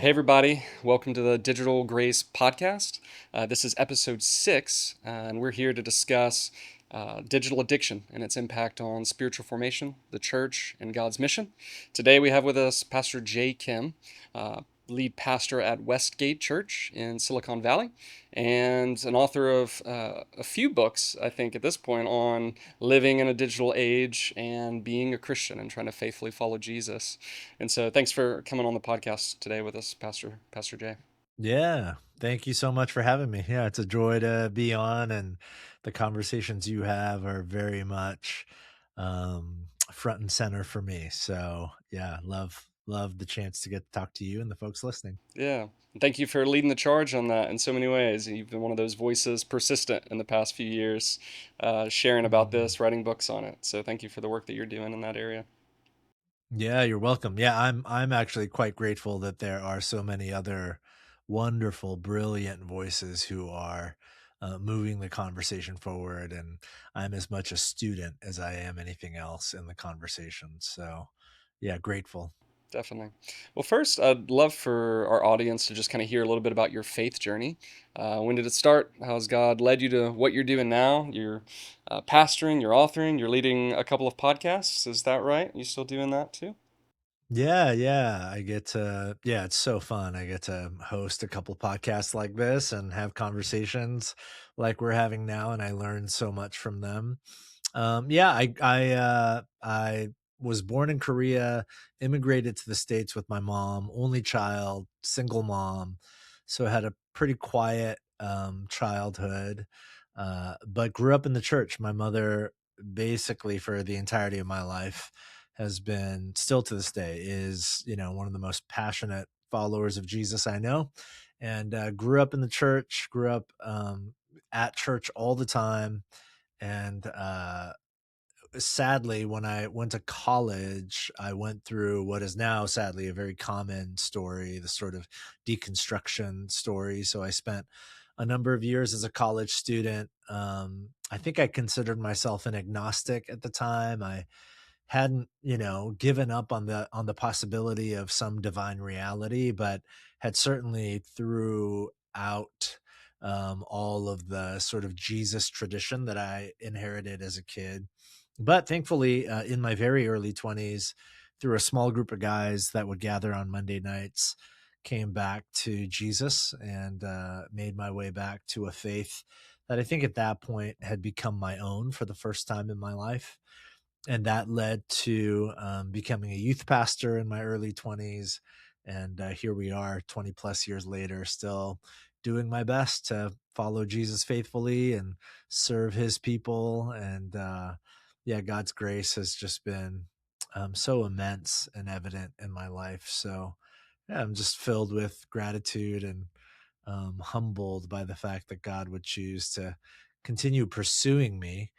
Hey, everybody. Welcome to the Digital Grace Podcast. This is episode 6, and we're here to discuss digital addiction and its impact on spiritual formation, the church, and God's mission. Today, we have with us Pastor Jay Kim, uh, lead pastor at Westgate Church in Silicon Valley, and an author of a few books, I think, at this point, on living in a digital age and being a Christian and trying to faithfully follow Jesus. And so, thanks for coming on the podcast today with us, Pastor Jay. Yeah. Thank you so much for having me. Yeah, it's a joy to be on, and the conversations you have are very much front and center for me. So yeah, love the chance to get to talk to you and the folks listening. Yeah, and thank you for leading the charge on that in so many ways. You've been one of those voices persistent in the past few years, sharing about Mhm. this, writing books on it. So, thank you for the work that you're doing in that area. Yeah, you're welcome. Yeah, I'm actually quite grateful that there are so many other wonderful, brilliant voices who are moving the conversation forward, and I'm as much a student as I am anything else in the conversation. So, yeah, grateful. Definitely. Well, first, I'd love for our audience to just kind of hear a little bit about your faith journey. When did it start? How has God led you to what you're doing now? You're pastoring, you're authoring, you're leading a couple of podcasts. Is that right? You still doing that too? Yeah, I get to, yeah, it's so fun. I get to host a couple podcasts like this and have conversations like we're having now, and I learn so much from them. Yeah, I was born in Korea, immigrated to the States with my mom, only child, single mom, so I had a pretty quiet childhood, but grew up in the church. My mother, basically for the entirety of my life, has been, still to this day, is one of the most passionate followers of Jesus I know, and grew up in the church, grew up at church all the time, and sadly, when I went to college, I went through what is now sadly a very common story, the sort of deconstruction story. So I spent a number of years as a college student. I think I considered myself an agnostic at the time. I hadn't, given up on the possibility of some divine reality, but had certainly throughout all of the sort of Jesus tradition that I inherited as a kid. But thankfully, in my very early 20s, through a small group of guys that would gather on Monday nights, came back to Jesus and made my way back to a faith that I think at that point had become my own for the first time in my life, and that led to becoming a youth pastor in my early 20s, and here we are 20 plus years later, still doing my best to follow Jesus faithfully and serve his people. And yeah, God's grace has just been so immense and evident in my life. So yeah, I'm just filled with gratitude and humbled by the fact that God would choose to continue pursuing me,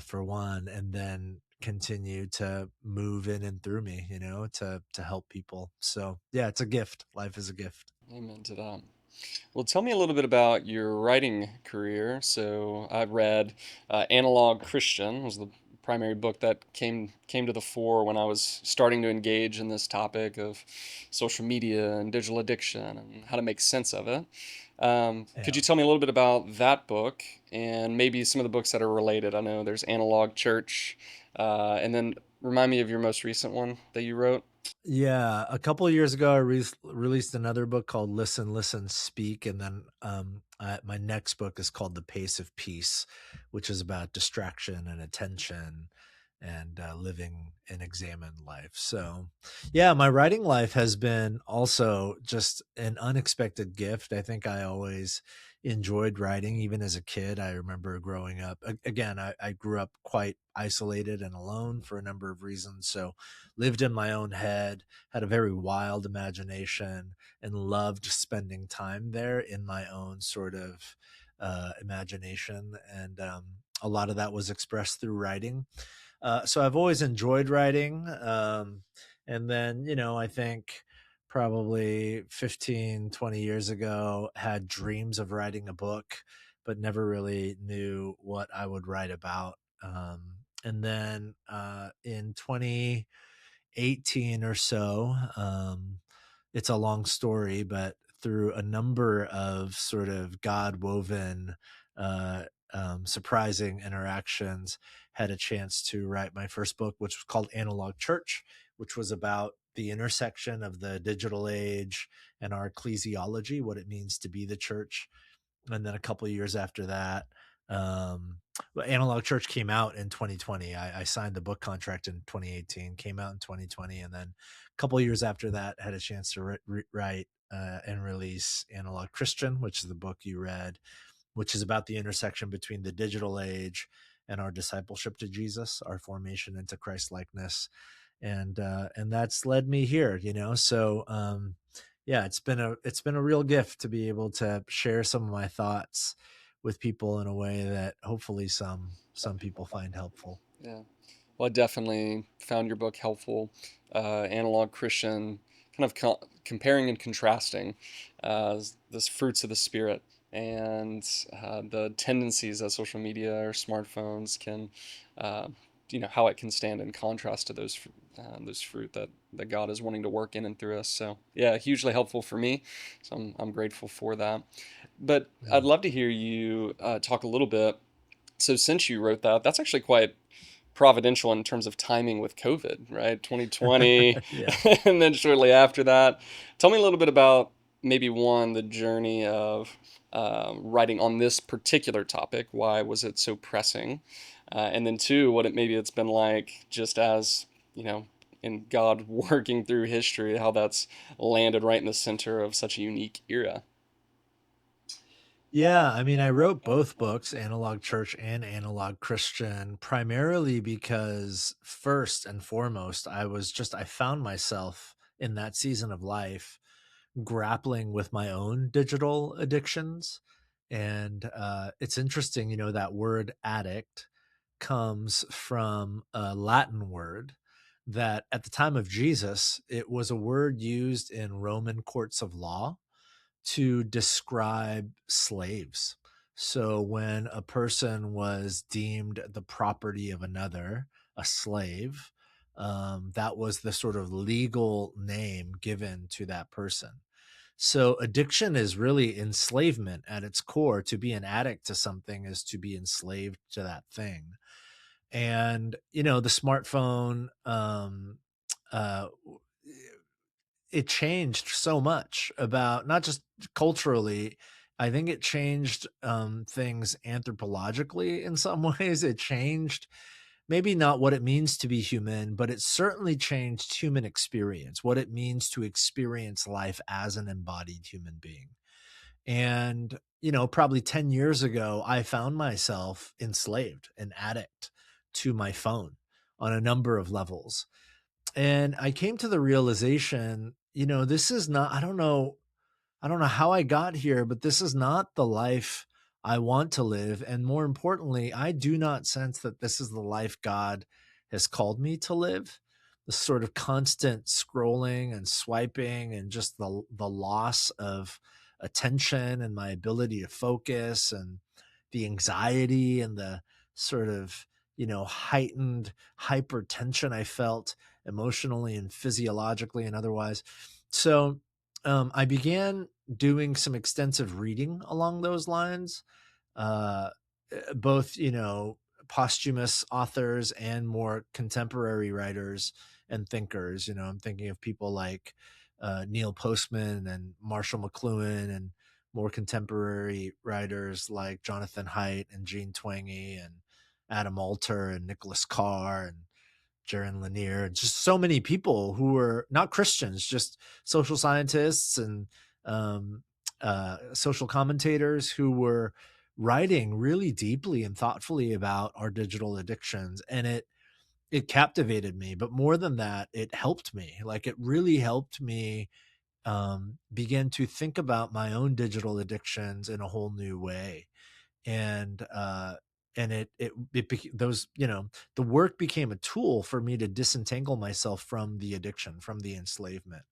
for one, and then continue to move in and through me, to help people. So yeah, it's a gift. Life is a gift. Amen to that. Well, tell me a little bit about your writing career. So, I read Analog Christian was the primary book that came to the fore when I was starting to engage in this topic of social media and digital addiction and how to make sense of it. Could Yeah. you tell me a little bit about that book and maybe some of the books that are related? I know there's Analog Church, and then remind me of your most recent one that you wrote. Yeah, a couple of years ago, I released another book called "Listen, Listen, Speak," and then my next book is called "The Pace of Peace," which is about distraction and attention and living an examined life. So, yeah, my writing life has been also just an unexpected gift. I think I always enjoyed writing, even as a kid. I remember growing up. Again, I grew up quite isolated and alone for a number of reasons. So lived in my own head, had a very wild imagination, and loved spending time there in my own sort of imagination. And a lot of that was expressed through writing. So I've always enjoyed writing. And then, I think probably 15, 20 years ago, had dreams of writing a book, but never really knew what I would write about. And then in 2018 or so, it's a long story, but through a number of sort of God woven, uh, surprising interactions, had a chance to write my first book, which was called Analog Church, which was about the intersection of the digital age and our ecclesiology, what it means to be the church. And then a couple of years after that, um, Analog Church came out in 2020. I signed the book contract in 2018, came out in 2020, and then a couple of years after that, had a chance to write and release Analog Christian, which is the book you read, which is about the intersection between the digital age and our discipleship to Jesus, our formation into Christ likeness, and that's led me here. So yeah, it's been a real gift to be able to share some of my thoughts with people in a way that hopefully some people find helpful. Yeah. Well, I definitely found your book helpful. Analog Christian, kind of comparing and contrasting this fruits of the spirit and the tendencies that social media or smartphones can, uh, how it can stand in contrast to those fruit that God is wanting to work in and through us. So yeah, hugely helpful for me. So I'm grateful for that. But I'd Yeah. love to hear you talk a little bit. So since you wrote that, that's actually quite providential in terms of timing with COVID, right? 2020, Yeah. and then shortly after that. Tell me a little bit about maybe one, the journey of writing on this particular topic. Why was it so pressing? And then two, what it maybe it's been like just as, you know, in God working through history, how that's landed right in the center of such a unique era. Yeah, I mean, I wrote both books, Analog Church and Analog Christian, primarily because first and foremost, I found myself in that season of life grappling with my own digital addictions. And it's interesting, that word addict comes from a Latin word that at the time of Jesus, it was a word used in Roman courts of law to describe slaves. So when a person was deemed the property of another, a slave, that was the sort of legal name given to that person. So addiction is really enslavement at its core. To be an addict to something is to be enslaved to that thing. And the smartphone, uh, it changed so much about not just culturally. I think it changed things anthropologically in some ways. It changed maybe not what it means to be human, but it certainly changed human experience, what it means to experience life as an embodied human being. And, probably 10 years ago, I found myself enslaved, an addict to my phone on a number of levels. And I came to the realization, this is not, I don't know how I got here, but this is not the life I want to live. And more importantly, I do not sense that this is the life God has called me to live. The sort of constant scrolling and swiping and just the loss of attention and my ability to focus and the anxiety and the sort of, heightened hypertension I felt emotionally and physiologically and otherwise. So I began doing some extensive reading along those lines, uh, both posthumous authors and more contemporary writers and thinkers. I'm thinking of people like Neil Postman and Marshall McLuhan, and more contemporary writers like Jonathan Haidt and Gene Twenge and Adam Alter and Nicholas Carr and Jaron Lanier, just so many people who were not Christians, just social scientists and social commentators who were writing really deeply and thoughtfully about our digital addictions. And it captivated me. But more than that, it helped me. Like, it really helped me begin to think about my own digital addictions in a whole new way. And those, the work became a tool for me to disentangle myself from the addiction, from the enslavement.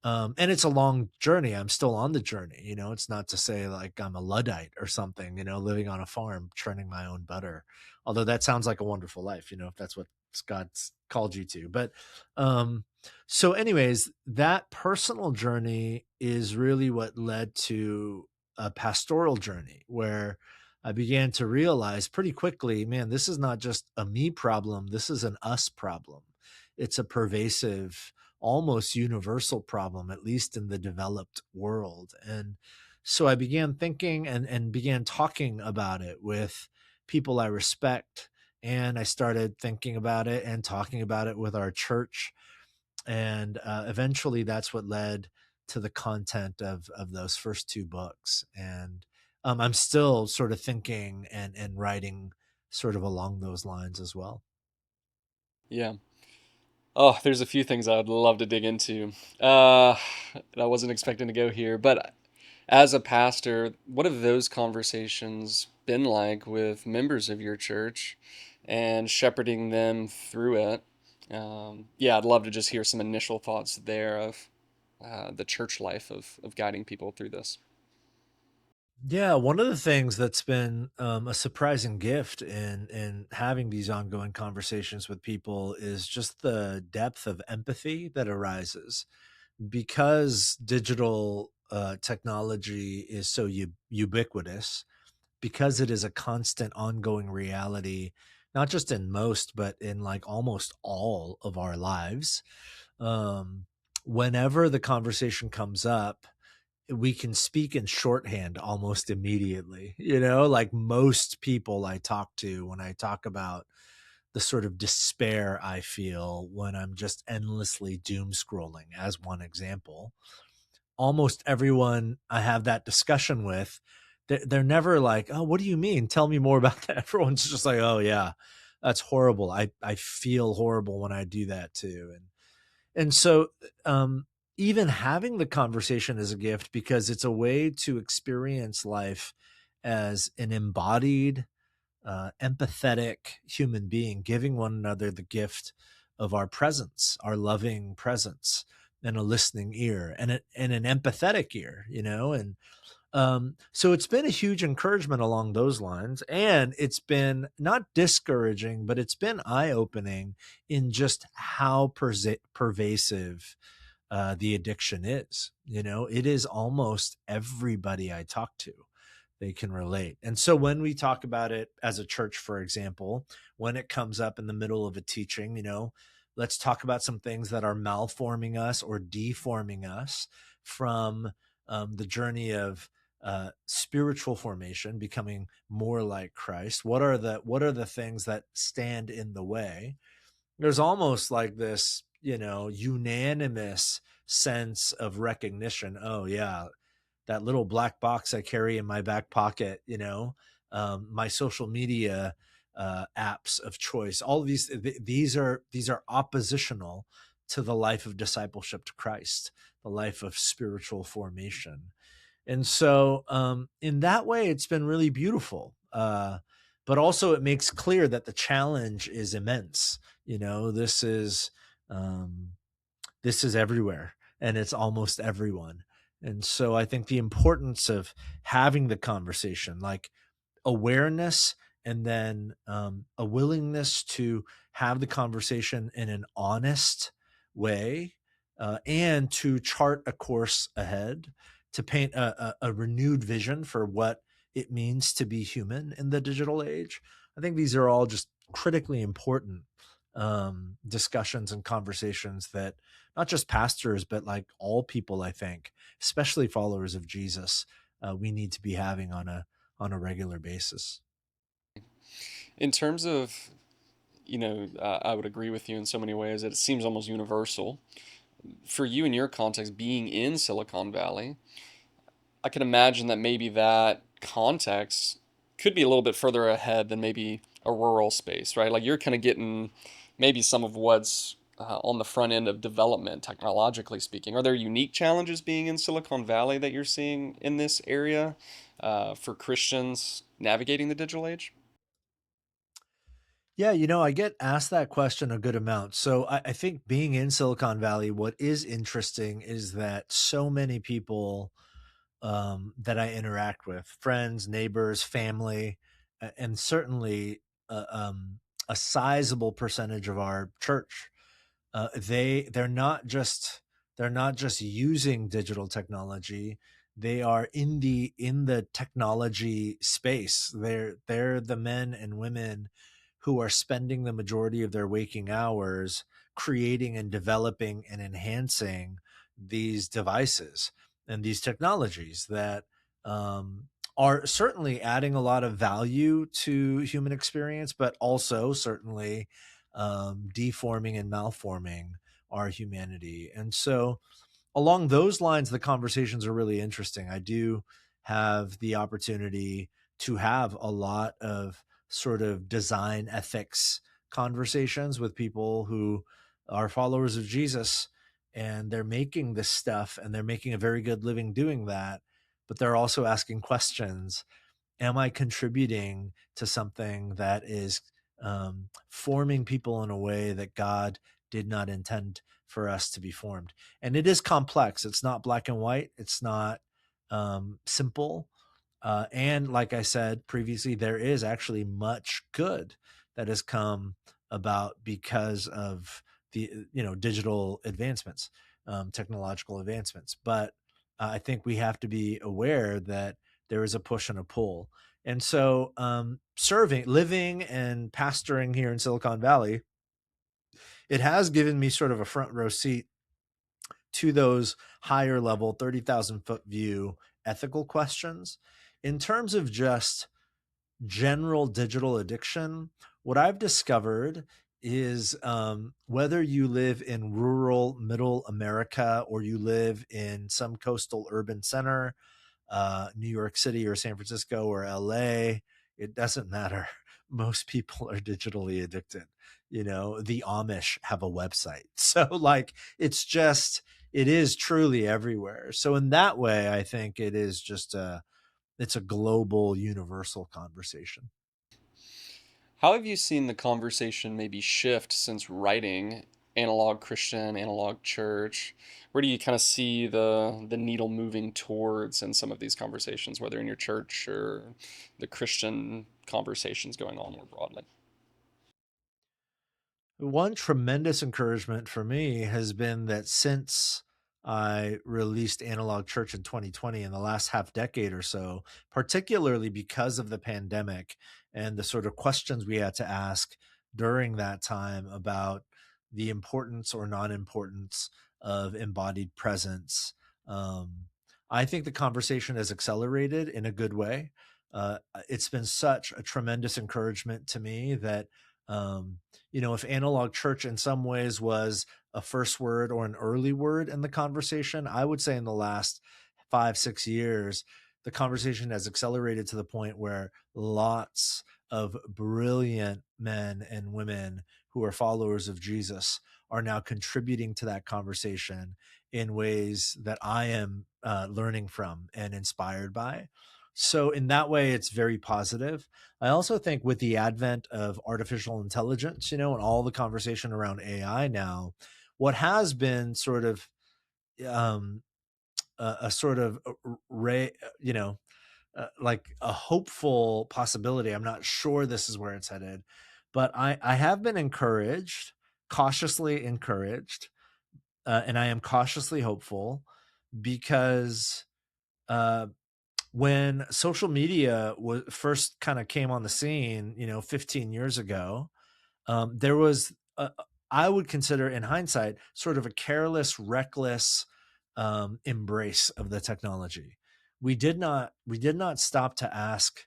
And it's a long journey. I'm still on the journey. It's not to say like I'm a Luddite or something, living on a farm, churning my own butter. Although that sounds like a wonderful life, if that's what God's called you to. But So, anyways, that personal journey is really what led to a pastoral journey where I began to realize pretty quickly, man, this is not just a me problem. This is an us problem. It's a pervasive, almost universal problem, at least in the developed world. And so I began thinking and began talking about it with people I respect. And I started thinking about it and talking about it with our church, and eventually that's what led to the content of those first two books. And I'm still sort of thinking and writing sort of along those lines as well. Yeah. Oh, there's a few things I would love to dig into. Uh, I wasn't expecting to go here, but as a pastor, what have those conversations been like with members of your church and shepherding them through it? Yeah, I'd love to just hear some initial thoughts there of the church life of guiding people through this. Yeah, one of the things that's been a surprising gift in having these ongoing conversations with people is just the depth of empathy that arises because digital technology is so ubiquitous, because it is a constant ongoing reality, not just in most, but in like almost all of our lives. Um, Whenever the conversation comes up, we can speak in shorthand almost immediately. Like most people I talk to, when I talk about the sort of despair I feel when I'm just endlessly doom scrolling, as one example, almost everyone I have that discussion with, they're never like, "Oh, what do you mean? Tell me more about that." Everyone's just like, "Oh yeah, that's horrible. I feel horrible when I do that too." And so even having the conversation is a gift because it's a way to experience life as an embodied, empathetic human being, giving one another the gift of our presence, our loving presence, and a listening ear, and an empathetic ear, and so it's been a huge encouragement along those lines, and it's been not discouraging, but it's been eye opening in just how pervasive the addiction is. It is almost everybody I talk to, they can relate. And so when we talk about it as a church, for example, when it comes up in the middle of a teaching, let's talk about some things that are malforming us or deforming us from the journey of spiritual formation, becoming more like Christ. What are the things that stand in the way? There's almost like this, unanimous sense of recognition. Oh yeah, that little black box I carry in my back pocket, my social media apps of choice. All of these are oppositional to the life of discipleship to Christ, the life of spiritual formation. And so, in that way, it's been really beautiful. But also, it makes clear that the challenge is immense. Um, this is everywhere, and it's almost everyone. And so I think the importance of having the conversation, like awareness, and then a willingness to have the conversation in an honest way, and to chart a course ahead, to paint a renewed vision for what it means to be human in the digital age. I think these are all just critically important discussions and conversations that not just pastors, but like all people, I think, especially followers of Jesus, we need to be having on a regular basis. In terms of, I would agree with you in so many ways that it seems almost universal. For you in your context, being in Silicon Valley, I can imagine that maybe that context could be a little bit further ahead than maybe a rural space, right? Like you're kind of getting maybe some of what's on the front end of development, technologically speaking. Are there unique challenges being in Silicon Valley that you're seeing in this area for Christians navigating the digital age? Yeah, I get asked that question a good amount. So I think being in Silicon Valley, what is interesting is that so many people that I interact with, friends, neighbors, family, and certainly uh, um, a sizable percentage of our church, they're not just using digital technology. They are in the technology space. They're the men and women who are spending the majority of their waking hours creating and developing and enhancing these devices and these technologies that are certainly adding a lot of value to human experience, but also certainly deforming and malforming our humanity. And so, along those lines, the conversations are really interesting. I do have the opportunity to have a lot of sort of design ethics conversations with people who are followers of Jesus, and they're making this stuff and they're making a very good living doing that, but they're also asking questions. Am I contributing to something that is forming people in a way that God did not intend for us to be formed? And it is complex. It's not black and white. It's not simple. And like I said previously, there is actually much good that has come about because of the digital advancements, technological advancements. But I think we have to be aware that there is a push and a pull. And so, living and pastoring here in Silicon Valley, it has given me sort of a front row seat to those higher level 30,000 foot view ethical questions. In terms of just general digital addiction, what I've discovered is whether you live in rural middle America or you live in some coastal urban center, New York City or San Francisco or LA, it doesn't matter. Most people are digitally addicted. The Amish have a website. So, like, it is truly everywhere. So, in that way, I think it's a global, universal conversation. How have you seen the conversation maybe shift since writing analog Christian, analog church? Where do you kind of see the needle moving towards in some of these conversations, whether in your church or the Christian conversations going on more broadly? One tremendous encouragement for me has been that since I released Analog Church in 2020, in the last half decade or so, particularly because of the pandemic and the sort of questions we had to ask during that time about the importance or non importance of embodied presence, I think the conversation has accelerated in a good way. It's been such a tremendous encouragement to me that um, if analog church in some ways was a first word or an early word in the conversation, I would say in the last 5, 6 years, the conversation has accelerated to the point where lots of brilliant men and women who are followers of Jesus are now contributing to that conversation in ways that I am learning from and inspired by. So, in that way, it's very positive. I also think with the advent of artificial intelligence, and all the conversation around AI now, what has been sort of um, a sort of ray, like a hopeful possibility. I'm not sure this is where it's headed, but I have been encouraged, cautiously encouraged, and I am cautiously hopeful because uh, when social media was first kind of came on the scene, 15 years ago, there was, I would consider in hindsight, sort of a careless, reckless embrace of the technology. We did not stop to ask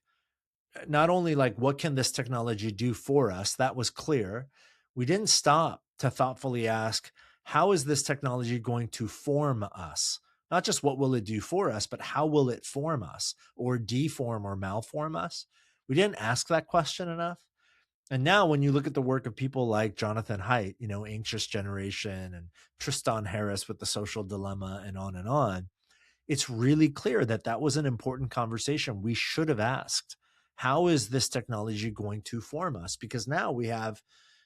not only like what can this technology do for us, that was clear. We didn't stop to thoughtfully ask how is this technology going to form us, not just what will it do for us, but how will it form us or deform or malform us. We didn't ask that question enough. And now when you look at the work of people like Jonathan Haidt, Anxious Generation, and Tristan Harris with The Social Dilemma, and on, it's really clear that that was an important conversation we should have asked. How is this technology going to form us? Because now we have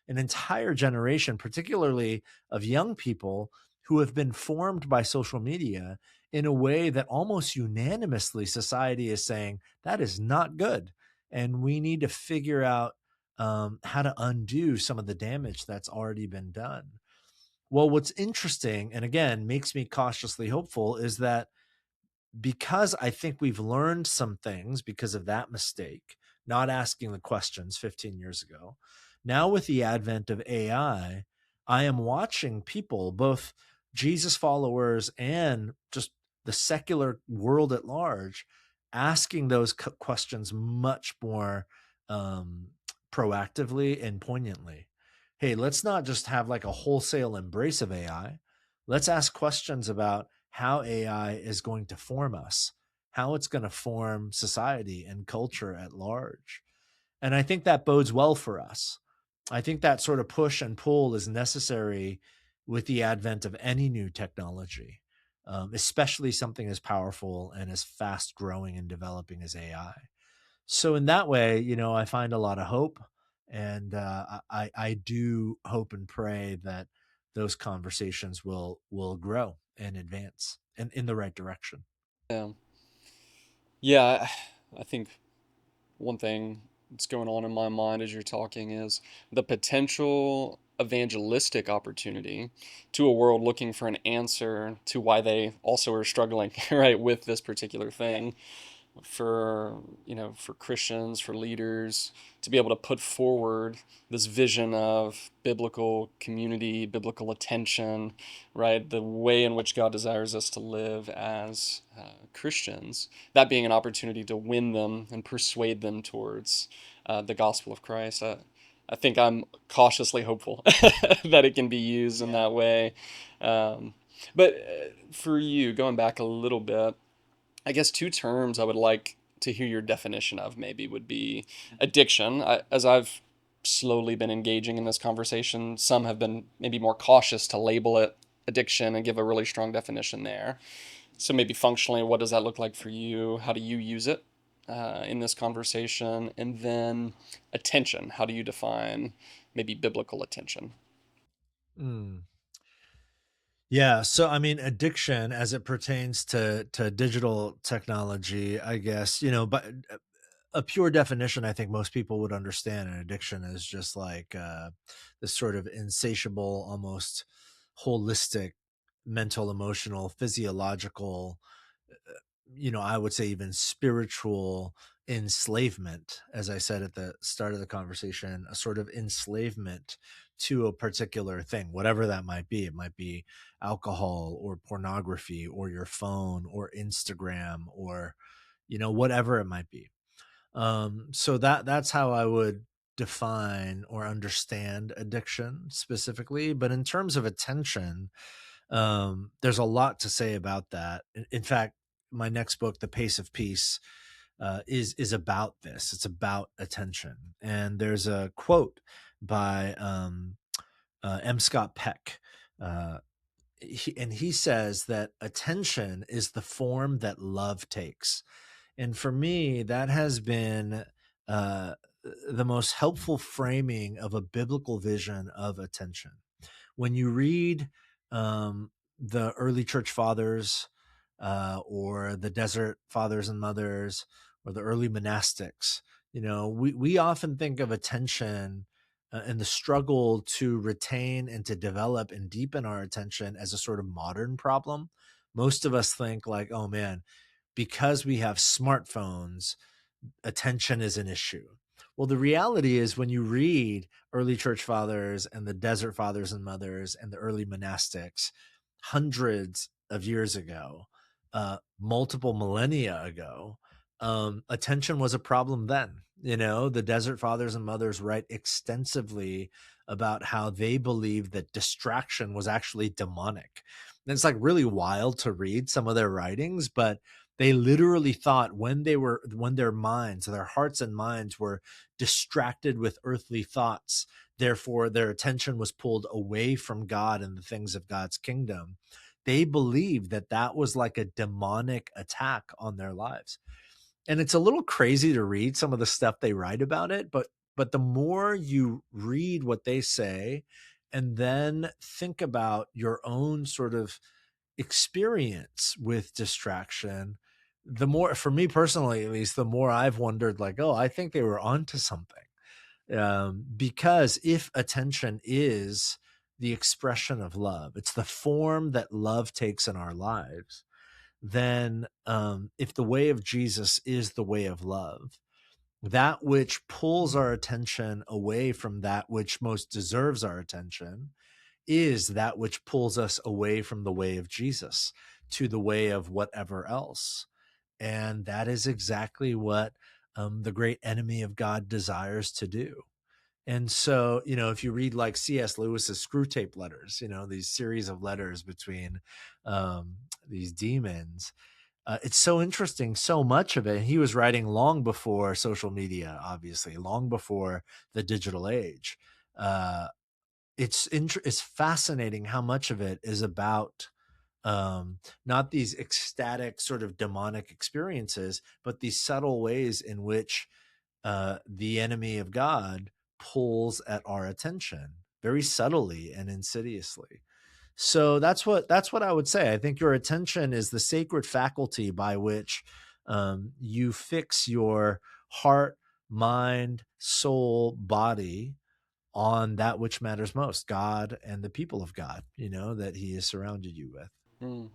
an entire generation, particularly of young people, who have been formed by social media in a way that almost unanimously society is saying that is not good. And we need to figure out how to undo some of the damage that's already been done. Well, what's interesting, and again makes me cautiously hopeful, is that because I think we've learned some things because of that mistake, not asking the questions 15 years ago. Now, with the advent of I am watching people, both Jesus followers and just the secular world at large, asking those questions much more um, proactively and poignantly. Hey, let's not just have like a wholesale embrace of AI. Let's ask questions about how AI is going to form us, how it's going to form society and culture at large. And I think that bodes well for us. I think that sort of push and pull is necessary with the advent of any new technology, especially something as powerful and as fast growing and developing as AI. So in that way, I find a lot of hope, and I do hope and pray that those conversations will grow and advance and in the right direction. Yeah. Yeah, I think one thing that's going on in my mind as you're talking is the potential evangelistic opportunity to a world looking for an answer to why they also are struggling, right, with this particular thing. For Christians, for leaders to be able to put forward this vision of biblical community, biblical attention, right? The way in which God desires us to live as Christians, that being an opportunity to win them and persuade them towards the gospel of Christ. I think I'm cautiously hopeful that it can be used in Yeah. that way. But for you, going back a little bit, I guess two terms I would like to hear your definition of maybe would be addiction. As I've slowly been engaging in this conversation, some have been maybe more cautious to label it addiction and give a really strong definition there. So maybe functionally, what does that look like for you? How do you use it in this conversation? And then attention. How do you define maybe biblical attention? Mm. Yeah, so I mean, addiction as it pertains to digital technology, I guess, but a pure definition, I think most people would understand an addiction is just like this sort of insatiable, almost holistic, mental, emotional, physiological, I would say even spiritual enslavement, as I said at the start of the conversation, a sort of enslavement to a particular thing, whatever that might be. It might be alcohol or pornography or your phone or Instagram or, whatever it might be. So that's how I would define or understand addiction specifically. But in terms of attention, there's a lot to say about that. In fact, my next book, The Pace of Peace, is about this. It's about attention. And there's a quote by M. Scott Peck. Uh, and he says that attention is the form that love takes. And for me, that has been uh, the most helpful framing of a biblical vision of attention. When you read the early church fathers, or the desert fathers and mothers, or the early monastics, we often think of attention and the struggle to retain and to develop and deepen our attention as a sort of modern problem. Most of us think like, oh man, because we have smartphones, attention is an issue. Well, the reality is when you read early church fathers and the desert fathers and mothers and the early monastics hundreds of years ago, multiple millennia ago, attention was a problem then. The desert fathers and mothers write extensively about how they believed that distraction was actually demonic. And it's like really wild to read some of their writings, but they literally thought when their hearts and minds were distracted with earthly thoughts, therefore their attention was pulled away from God and the things of God's kingdom. They believed that that was like a demonic attack on their lives. And it's a little crazy to read some of the stuff they write about it, but the more you read what they say and then think about your own sort of experience with distraction, the more, for me personally at least, the more I've wondered like, oh, I think they were onto something. Because if attention is the expression of love, it's the form that love takes in our lives, then if the way of Jesus is the way of love, that which pulls our attention away from that which most deserves our attention is that which pulls us away from the way of Jesus to the way of whatever else. And that is exactly what the great enemy of God desires to do. And so, if you read like C.S. Lewis's Screw Tape Letters, these series of letters between these demons, it's so interesting. So much of it, he was writing long before social media, obviously, long before the digital age. Uh, it's fascinating how much of it is about not these ecstatic sort of demonic experiences, but these subtle ways in which the enemy of God pulls at our attention very subtly and insidiously. So that's what I would say. I think your attention is the sacred faculty by which you fix your heart, mind, soul, body on that which matters most, God and the people of God, that He has surrounded you with. Mm.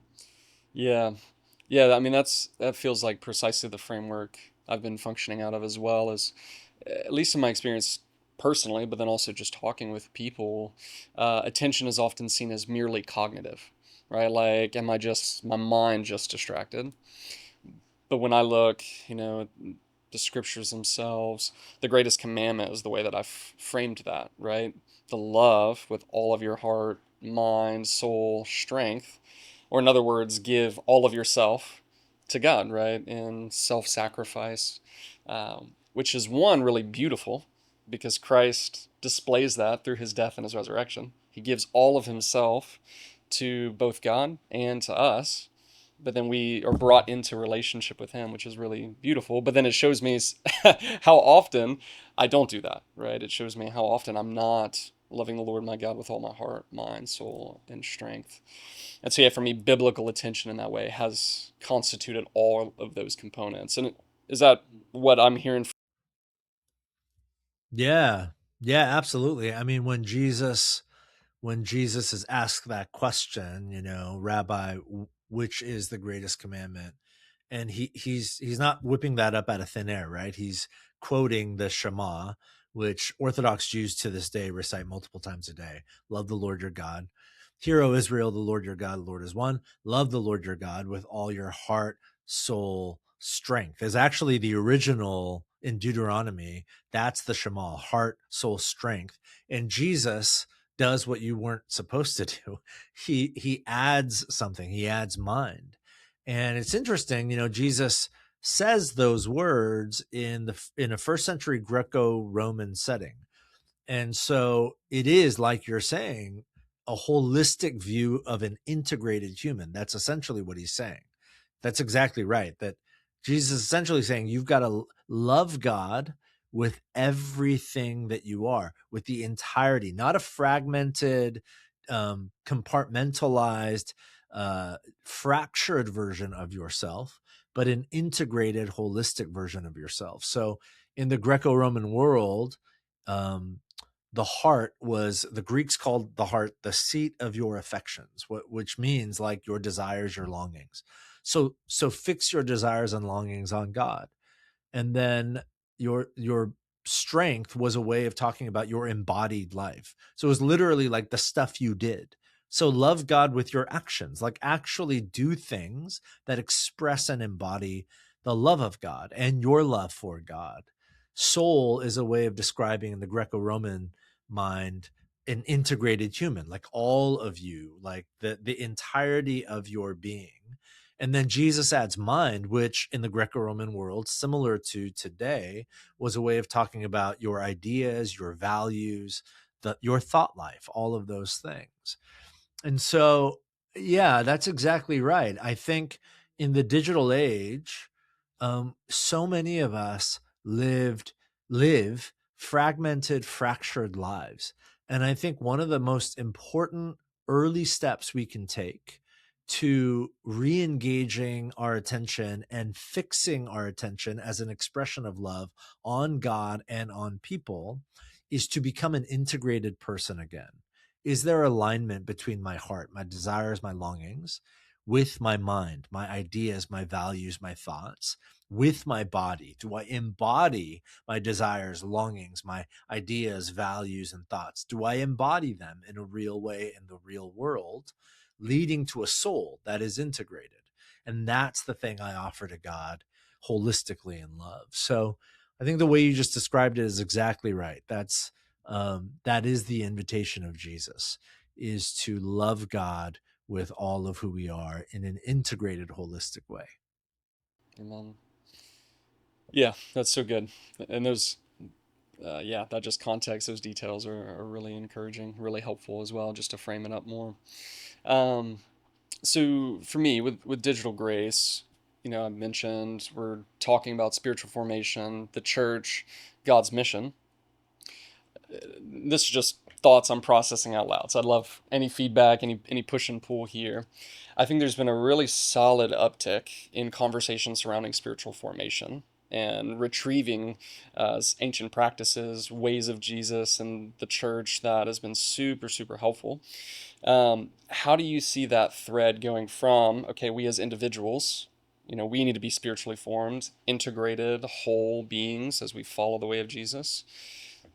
Yeah. Yeah, I mean that feels like precisely the framework I've been functioning out of as well as at least in my experience personally, but then also just talking with people, attention is often seen as merely cognitive, right? Like, am I just my mind just distracted? But when I look, at the scriptures themselves, the greatest commandment is the way that I've framed that, right? The love with all of your heart, mind, soul, strength, or in other words, give all of yourself to God, right? In self sacrifice, which is one really beautiful because Christ displays that through his death and his resurrection. He gives all of himself to both God and to us, but then we are brought into relationship with him, which is really beautiful. But then it shows me how often I don't do that, right? It shows me how often I'm not loving the Lord my God with all my heart, mind, soul, and strength. And so, yeah, for me, biblical attention in that way has constituted all of those components. And is that what I'm hearing? Yeah. Yeah, absolutely. I mean, when Jesus is asked that question, Rabbi, which is the greatest commandment? And he's not whipping that up out of thin air, right? He's quoting the Shema, which Orthodox Jews to this day recite multiple times a day. Love the Lord your God. Hear, O Israel, the Lord your God, the Lord is one. Love the Lord your God with all your heart, soul, strength. Is actually the original in Deuteronomy. That's the Shema, heart, soul, strength. And Jesus does what you weren't supposed to do. He adds something. He adds mind. And it's interesting, Jesus says those words in a first century Greco-Roman setting. And so it is, like you're saying, a holistic view of an integrated human. That's essentially what he's saying. That's exactly right. That Jesus is essentially saying you've got to love God with everything that you are, with the entirety, not a fragmented, compartmentalized, fractured version of yourself, but an integrated, holistic version of yourself. So in the Greco-Roman world, um, the heart was, the Greeks called the heart the seat of your affections, which means like your desires, your longings. So fix your desires and longings on God. And then your strength was a way of talking about your embodied life. So it was literally like the stuff you did. So love God with your actions, like actually do things that express and embody the love of God and your love for God. Soul is a way of describing in the Greco-Roman mind an integrated human, like all of you, like the entirety of your being. And then Jesus adds mind, which in the Greco-Roman world, similar to today, was a way of talking about your ideas, your values, your thought life, all of those things. And so, yeah, that's exactly right. I think in the digital age, so many of us live fragmented, fractured lives. And I think one of the most important early steps we can take to re-engaging our attention and fixing our attention as an expression of love on God and on people is to become an integrated person again, is there alignment between my heart, my desires, my longings, with my mind, my ideas, my values, my thoughts, with my body? Do I embody my desires, longings, my ideas, values, and thoughts? Do I embody them in a real way in the real world, leading to a soul that is integrated? And that's the thing I offer to God holistically in love. So I think the way you just described it is exactly right. That is the invitation of Jesus, is to love God with all of who we are in an integrated, holistic way. Amen. Yeah, that's so good. And those, yeah, that just context, those details are really encouraging, really helpful as well, just to frame it up more. Um, so for me, with digital grace, I mentioned we're talking about spiritual formation, the church, God's mission. This is just thoughts I'm processing out loud. So I'd love any feedback, any push and pull here. I think there's been a really solid uptick in conversation surrounding spiritual formation and retrieving ancient practices, ways of Jesus and the church that has been super, super helpful. How do you see that thread going from, okay, we as individuals, we need to be spiritually formed, integrated, whole beings as we follow the way of Jesus,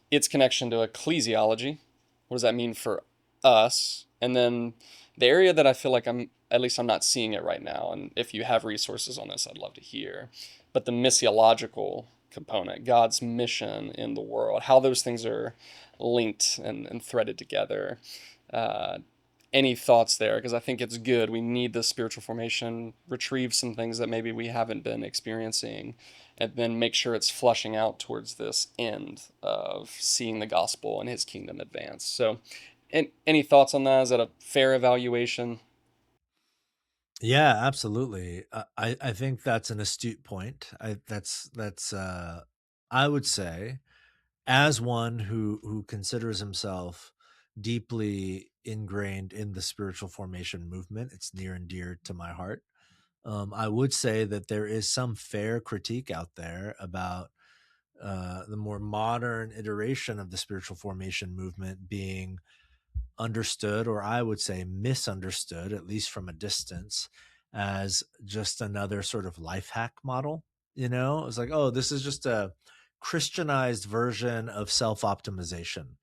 its connection to ecclesiology. What does that mean for us? And then the area that I feel like I'm not seeing it right now, and if you have resources on this, I'd love to hear. But the missiological component, God's mission in the world, how those things are linked and threaded together. Uh, any thoughts there? Because I think it's good. We need this spiritual formation, retrieve some things that maybe we haven't been experiencing, and then make sure it's flushing out towards this end of seeing the gospel and his kingdom advance. So, any thoughts on that? Is that a fair evaluation? Yeah, absolutely. I think that's an astute point. I would say, as one who considers himself deeply ingrained in the spiritual formation movement, it's near and dear to my heart. I would say that there is some fair critique out there about the more modern iteration of the spiritual formation movement being understood, or I would say misunderstood, at least from a distance, as just another sort of life hack model. It's like, oh, this is just a Christianized version of self optimization.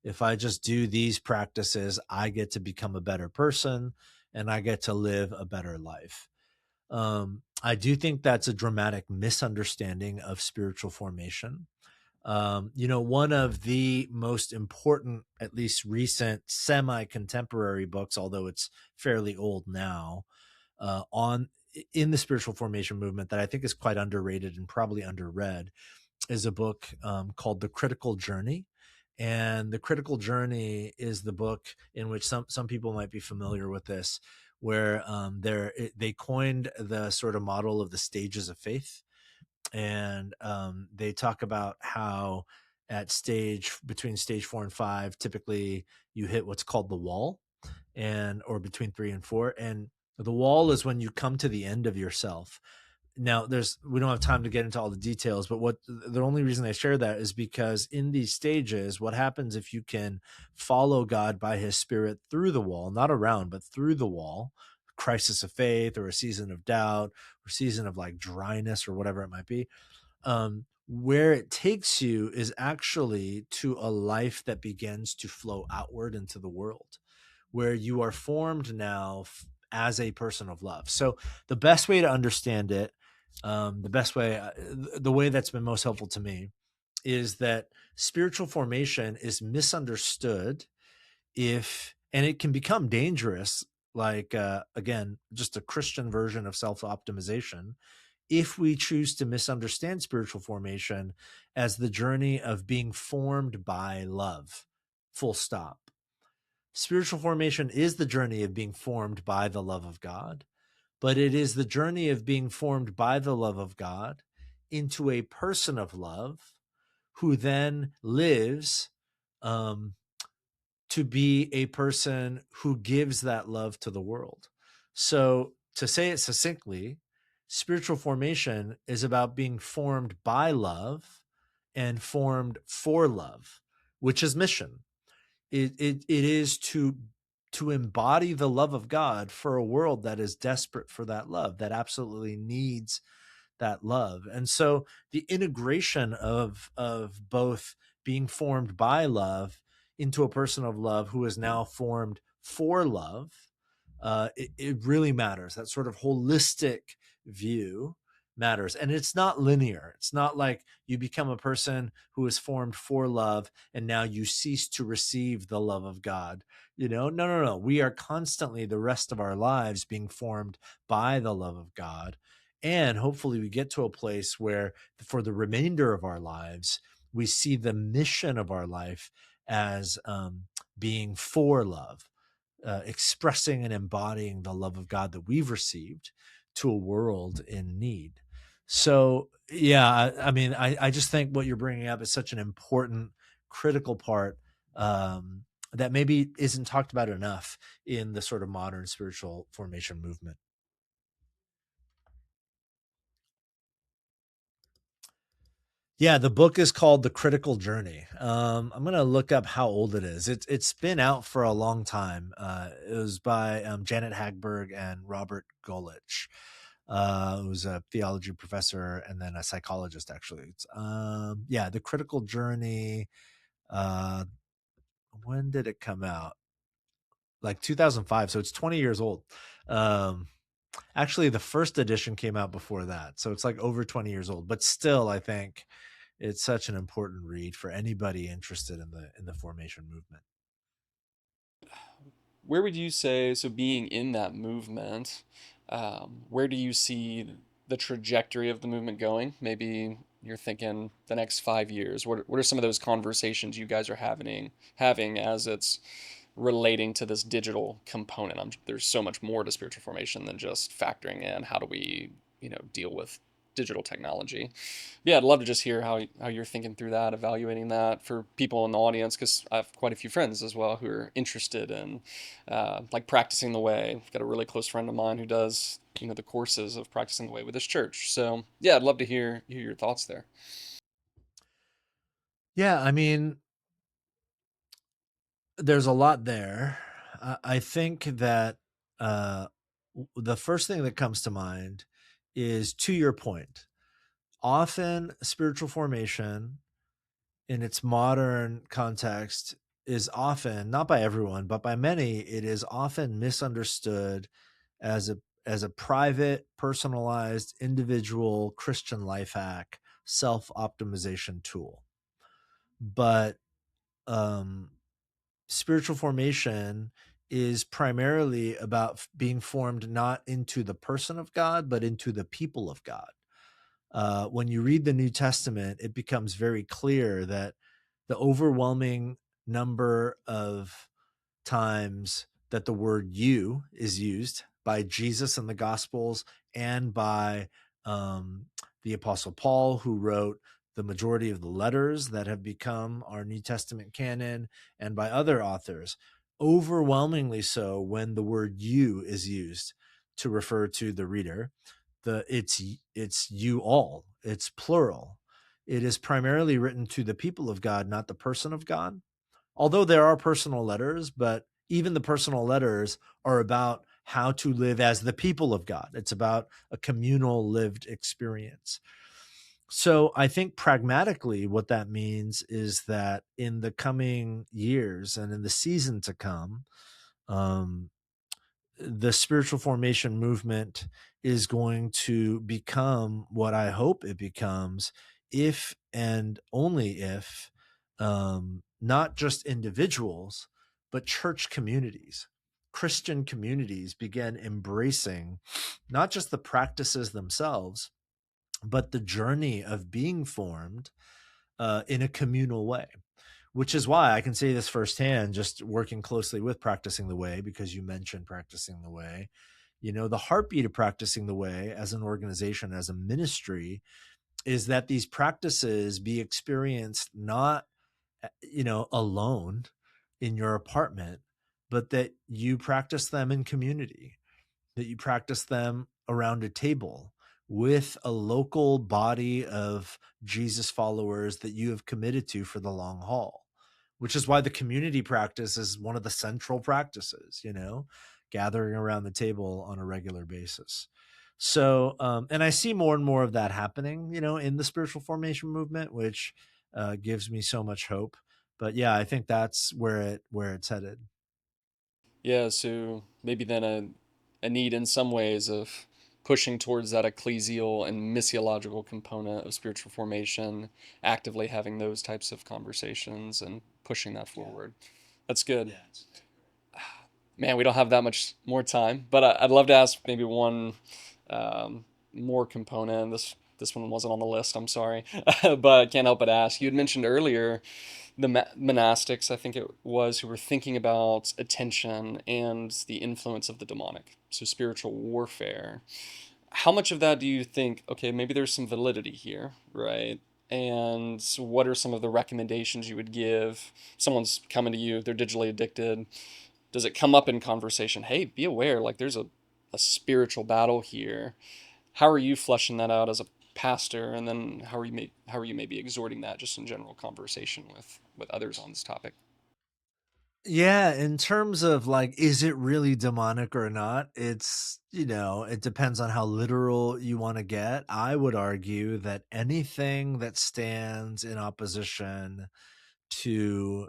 If I just do these practices, I get to become a better person and I get to live a better life. I do think that's a dramatic misunderstanding of spiritual formation. One of the most important, at least recent, semi contemporary books, although it's fairly old now, on in the spiritual formation movement that I think is quite underrated and probably underread is a book called The Critical Journey. And The Critical Journey is the book in which some people might be familiar with this, where they coined the sort of model of the stages of faith. And they talk about how at stage between stage 4 and 5, typically you hit what's called the wall, and or between 3 and 4. And the wall is when you come to the end of yourself. Now, we don't have time to get into all the details, but what the only reason I share that is because in these stages, what happens if you can follow God by his spirit through the wall, not around, but through the wall, crisis of faith or a season of doubt or season of like dryness or whatever it might be, where it takes you is actually to a life that begins to flow outward into the world, where you are formed now as a person of love. So the best way to understand it, the way that's been most helpful to me, is that spiritual formation is misunderstood and it can become dangerous, like again, just a Christian version of self-optimization, if we choose to misunderstand spiritual formation as the journey of being formed by love. Full stop. Spiritual formation is the journey of being formed by the love of God, but it is the journey of being formed by the love of God into a person of love who then lives um, to be a person who gives that love to the world. So, to say it succinctly, spiritual formation is about being formed by love and formed for love, which is mission. It is to embody the love of God for a world that is desperate for that love, that absolutely needs that love. And so the integration of both being formed by love into a person of love who is now formed for love, it really matters. That sort of holistic view matters. And it's not linear. It's not like you become a person who is formed for love and now you cease to receive the love of God. No, no, no. We are constantly the rest of our lives being formed by the love of God. And hopefully we get to a place where for the remainder of our lives, we see the mission of our life as being for love, expressing and embodying the love of God that we've received to a world in need. So, yeah, I mean, I just think what you're bringing up is such an important, critical part that maybe isn't talked about enough in the sort of modern spiritual formation movement. Yeah, the book is called The Critical Journey. I'm gonna look up how old it is. It's been out for a long time. It was by Janet Hagberg and Robert Golich, who's a theology professor and then a psychologist. Actually, yeah, The Critical Journey. Uh, when did it come out? Like 2005, so it's 20 years old. Um, Actually, the first edition came out before that, so it's like over 20 years old. But still, I think it's such an important read for anybody interested in the formation movement. Where would you say, so being in that movement, where do you see the trajectory of the movement going? Maybe you're thinking the next 5 years. What are some of those conversations you guys are having as it's relating to this digital component? There's so much more to spiritual formation than just factoring in how do we, deal with digital technology. Yeah, I'd love to just hear how you're thinking through that, evaluating that for people in the audience, because I have quite a few friends as well who are interested in like practicing the way. I've got a really close friend of mine who does the courses of practicing the way with his church. So yeah, I'd love to hear your thoughts there. Yeah, I mean, there's a lot there. I think that uh, the first thing that comes to mind is, to your point, often spiritual formation in its modern context is often, not by everyone, but by many, it is often misunderstood as a private, personalized, individual Christian life hack, self-optimization tool. But um, spiritual formation is primarily about being formed not into the person of God, but into the people of God. When you read the New Testament, it becomes very clear that the overwhelming number of times that the word you is used by Jesus in the Gospels and by um, the Apostle Paul, who wrote the majority of the letters that have become our New Testament canon, and by other authors. Overwhelmingly so, when the word you is used to refer to the reader, it's you all, it's plural. It is primarily written to the people of God, not the person of God, although there are personal letters, but even the personal letters are about how to live as the people of God. It's about a communal lived experience. So I think pragmatically, what that means is that in the coming years and in the season to come, um, the spiritual formation movement is going to become what I hope it becomes, if and only if not just individuals, but church communities, Christian communities begin embracing not just the practices themselves, but the journey of being formed in a communal way, which is why I can say this firsthand, just working closely with Practicing the Way, because you mentioned Practicing the Way. The heartbeat of Practicing the Way as an organization, as a ministry, is that these practices be experienced not, alone in your apartment, but that you practice them in community, that you practice them around a table with a local body of Jesus followers that you have committed to for the long haul, which is why the community practice is one of the central practices, gathering around the table on a regular basis. So, and I see more and more of that happening, in the spiritual formation movement, which gives me so much hope. But yeah, I think that's where it's headed. Yeah, so maybe then a need in some ways of pushing towards that ecclesial and missiological component of spiritual formation, actively having those types of conversations and pushing that forward. That's good. Man, we don't have that much more time, but I'd love to ask maybe one more component. This one wasn't on the list. I'm sorry, but I can't help but ask. You had mentioned earlier the monastics, I think it was, who were thinking about attention and the influence of the demonic, so spiritual warfare. How much of that do you think, okay, maybe there's some validity here, right? And what are some of the recommendations you would give? Someone's coming to you, they're digitally addicted. Does it come up in conversation? Hey, be aware, like there's a spiritual battle here. How are you fleshing that out as a pastor, and then how are you maybe exhorting that just in general conversation with others on this topic? Yeah, in terms of like, is it really demonic or not? It depends on how literal you want to get. I would argue that anything that stands in opposition to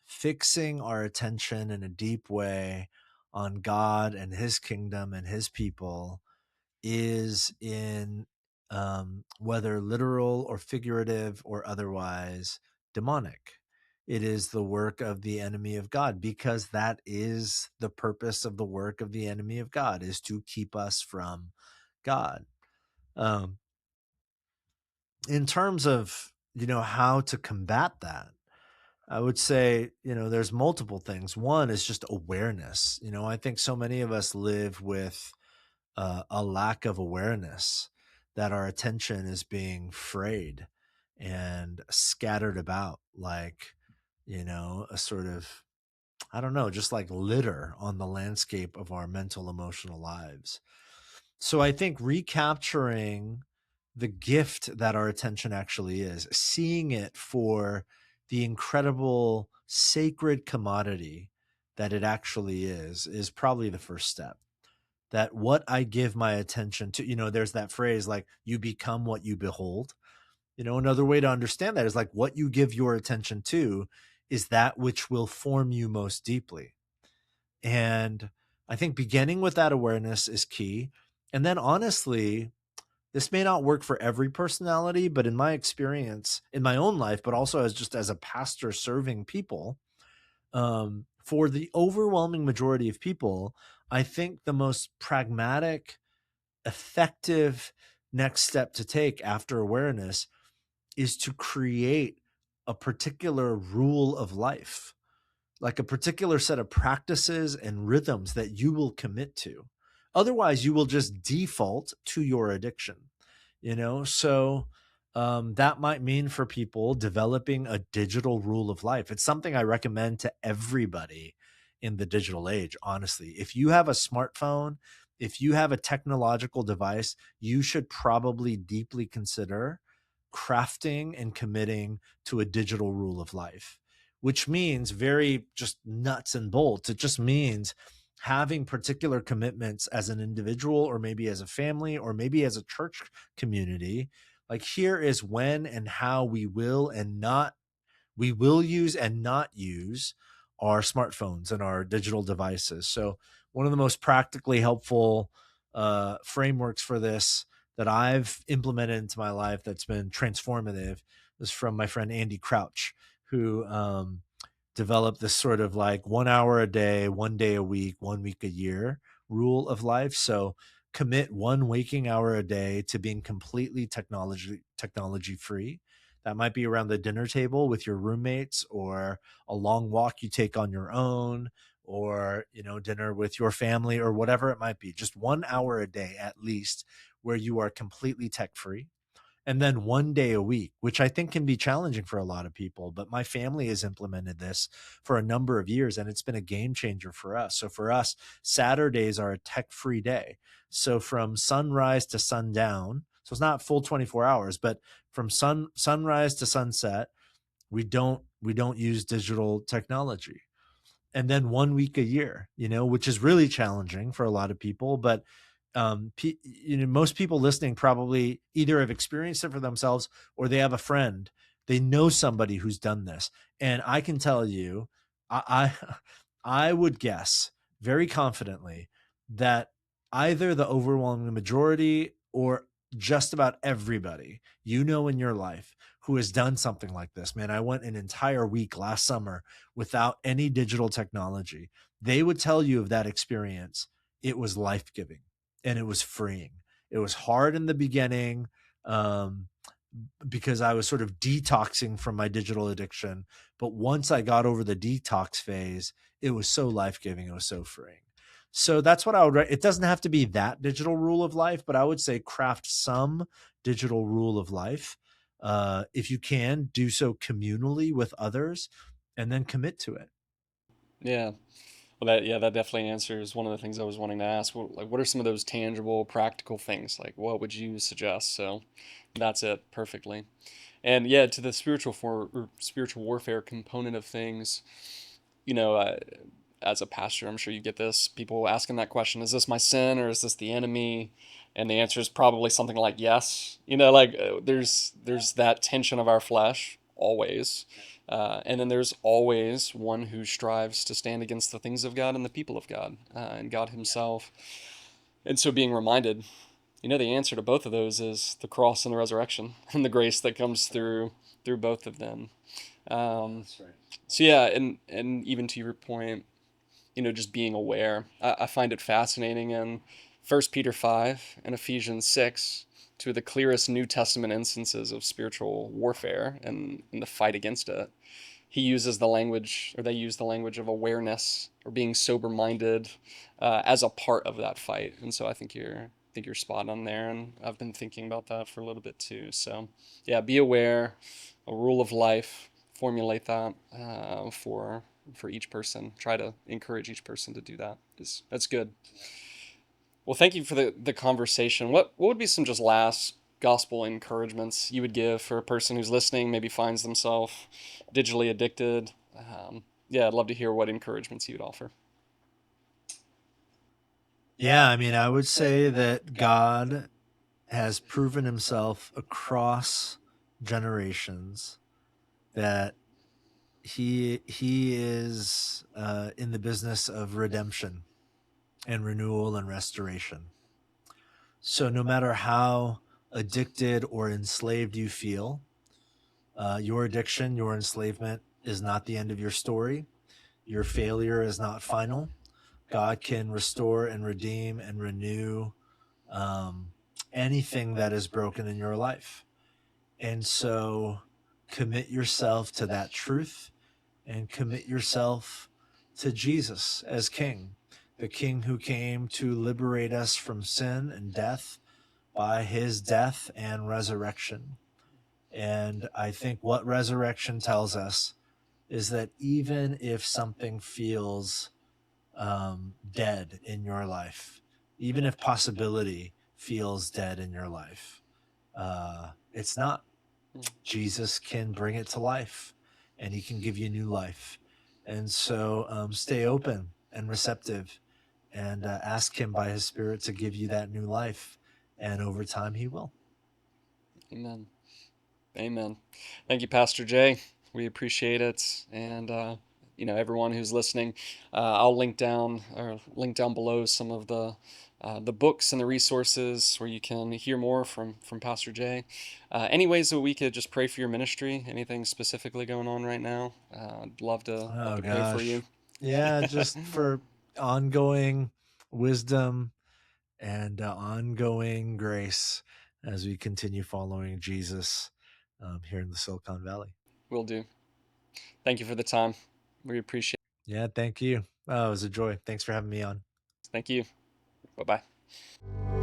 fixing our attention in a deep way on God and his kingdom and his people is in whether literal or figurative or otherwise demonic. It is the work of the enemy of God, because that is the purpose of the work of the enemy of God, is to keep us from God. Um, in terms of, how to combat that, I would say, there's multiple things. One is just awareness. I think so many of us live with a lack of awareness that our attention is being frayed and scattered about like, a sort of, I don't know, just like litter on the landscape of our mental, emotional lives. So I think recapturing the gift that our attention actually is, seeing it for the incredible sacred commodity that it actually is probably the first step. That what I give my attention to, there's that phrase like, you become what you behold. Another way to understand that is like, what you give your attention to is that which will form you most deeply. And I think beginning with that awareness is key. And then honestly, this may not work for every personality, but in my experience, in my own life, but also as a pastor serving people, for the overwhelming majority of people, I think the most pragmatic, effective next step to take after awareness is to create a particular rule of life, like a particular set of practices and rhythms that you will commit to. Otherwise, you will just default to your addiction, So that might mean for people developing a digital rule of life. It's something I recommend to everybody in the digital age, honestly. If you have a smartphone, if you have a technological device, you should probably deeply consider crafting and committing to a digital rule of life, which means very just nuts and bolts. It just means having particular commitments as an individual, or maybe as a family, or maybe as a church community. Like, here is when and how we will use and not use our smartphones and our digital devices. So one of the most practically helpful frameworks for this that I've implemented into my life that's been transformative is from my friend Andy Crouch, who developed this sort of like 1 hour a day, 1 day a week, 1 week a year rule of life. So commit one waking hour a day to being completely technology free. That might be around the dinner table with your roommates, or a long walk you take on your own, or dinner with your family, or whatever it might be. Just 1 hour a day at least, where you are completely tech free. And then 1 day a week, which I think can be challenging for a lot of people. But my family has implemented this for a number of years, and it's been a game changer for us. So for us, Saturdays are a tech free day. So from sunrise to sundown, so it's not full 24 hours, but from sunrise to sunset, we don't use digital technology. And then 1 week a year, which is really challenging for a lot of people. But most people listening probably either have experienced it for themselves or they have a friend, they know somebody who's done this. And I can tell you, I I would guess very confidently that either the overwhelming majority or just about everybody in your life who has done something like this. Man, I went an entire week last summer without any digital technology. They would tell you of that experience. It was life giving and it was freeing. It was hard in the beginning, um, because I was sort of detoxing from my digital addiction. But once I got over the detox phase, it was so life giving. It was so freeing. So that's what I would. It doesn't have to be that digital rule of life, but I would say craft some digital rule of life. If you can, do so communally with others, and then commit to it. Yeah. Well, that definitely answers one of the things I was wanting to ask. What are some of those tangible, practical things? Like, what would you suggest? So, that's it perfectly. And yeah, to the spiritual warfare component of things, you know, as a pastor, I'm sure you get this. People asking that question: Is this my sin or is this the enemy? And the answer is probably something like yes. Like there's that tension of our flesh always, and then there's always one who strives to stand against the things of God and the people of God, and God Himself. And so being reminded, the answer to both of those is the cross and the resurrection and the grace that comes through both of them. Um, That's right. so yeah, and even to your point, just being aware. I find it fascinating in 1 Peter 5 and Ephesians 6, two of the clearest New Testament instances of spiritual warfare and in the fight against it. He uses the language, or they use the language of awareness or being sober minded as a part of that fight. And so I think you're spot on there, and I've been thinking about that for a little bit too. So, yeah, be aware, a rule of life, formulate that for each person. Try to encourage each person to do that. That's good. Well, thank you for the conversation. What would be some just last gospel encouragements you would give for a person who's listening, maybe finds themselves digitally addicted? Yeah, I'd love to hear what encouragements you would offer. Yeah, I mean, I would say that God has proven himself across generations, that he is in the business of redemption and renewal and restoration. So no matter how addicted or enslaved you feel, your addiction, your enslavement is not the end of your story. Your failure is not final. God can restore and redeem and renew um, anything that is broken in your life. And so commit yourself to that truth and commit yourself to Jesus as King, the King who came to liberate us from sin and death by his death and resurrection. And I think what resurrection tells us is that even if something feels dead in your life, even if possibility feels dead in your life, it's not. Jesus can bring it to life and he can give you new life. And so stay open and receptive and ask him by his spirit to give you that new life. And over time, he will. Amen. Amen. Thank you, Pastor Jay. We appreciate it, and everyone who's listening. I'll link down below some of the books and the resources where you can hear more from Pastor Jay. Any ways that we could just pray for your ministry? Anything specifically going on right now? I'd love Oh, to pray for gosh. you. Yeah, just for ongoing wisdom and ongoing grace as we continue following Jesus here in the Silicon Valley. Will do. Thank you for the time. We appreciate it. Yeah, thank you. Oh, it was a joy. Thanks for having me on. Thank you. Bye bye.